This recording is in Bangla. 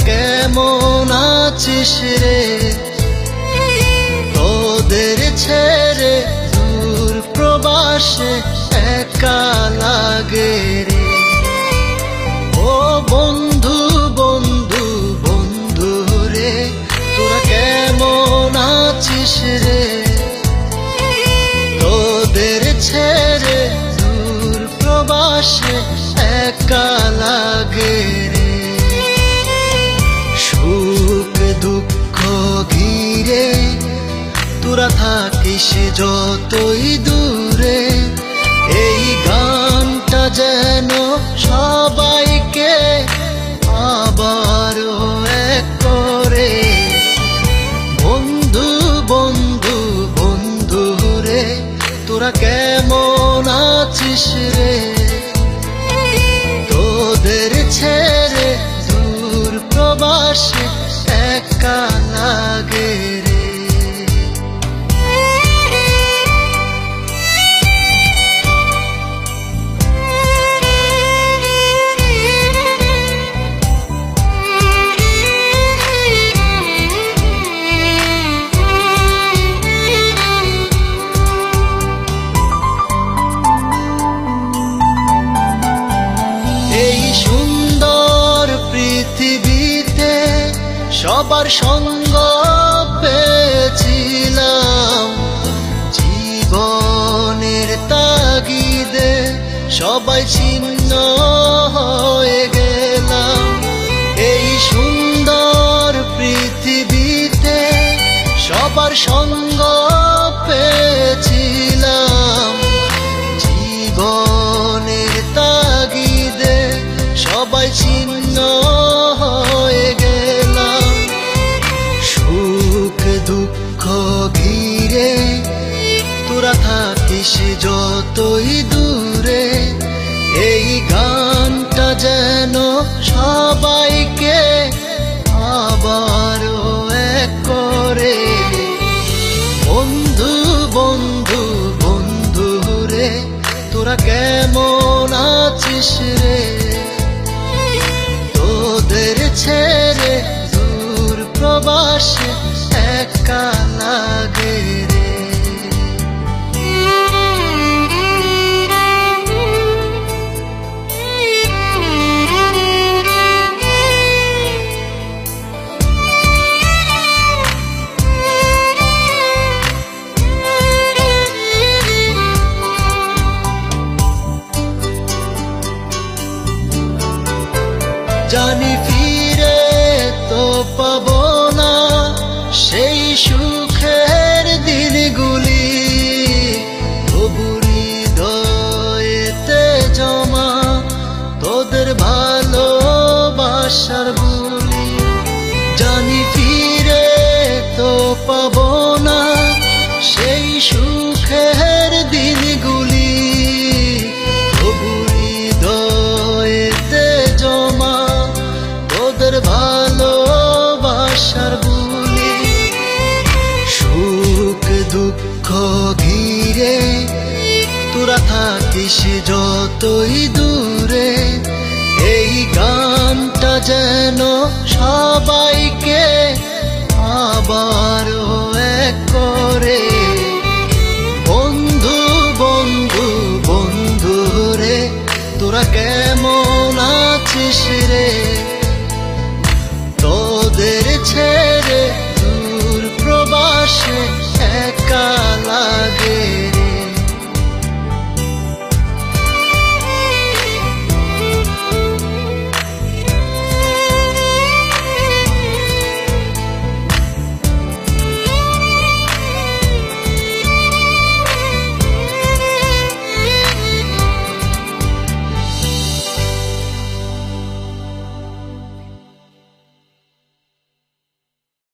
কেমন আছিস রে? তোদের ছেড়ে দূর প্রবাসে একা লাগে রে। ও বন্ধু বন্ধু বন্ধু রে, তোরা কেমন আছিস রে? তোদের ছেড়ে দূর প্রবাসে একা লাগে রে। সুখ দুঃখ ঘিরে তোরা থাকিস যতই দূরে, এই গানটা যেন সবাইকে আবারও এক করে। বন্ধু বন্ধু বন্ধু রে, তোরা কেমন আছিস রে? তোদের ছেড়ে দূর প্রবাসে একা লাগে রে। এই সুন্দর পৃথিবীতে সবার সঙ্গ পেয়েছিলাম, জীবনের তাগিদে সবাই ছিন্ন হয়ে গেলাম। এই সুন্দর পৃথিবীতে সবার সঙ্গ পেয়েছিলাম, জীবনের তাগিদে সবাই ছিন্ন হয়ে গেলাম। সুখ দুঃখ ঘিরে তোরা থাকিস যতই দূরে, এই গানটা যেন সবাইকে আবারও এক করে। বন্ধু বন্ধু বন্ধু রে, তোরা কেমন আছিস রে? তোদের ছেড়ে দূর প্রবাসে একা লাগে রে। জানি ফিরে তো পাবো না সেই সুখের দিনগুলি, তবু হৃদয়েতে জমা তোদের ভালোবাসার বুলি। জানি ফিরে তো পাবো না সেই সুখের দিনগুলি, তবু হৃদয়েতে জমা তোদের ভালোবাসার বুলি। সুখ দুঃখ ঘিরে তোরা থাকিস যতই দূরে, এই গানটা যেন সবাইকে আবারও এক করে।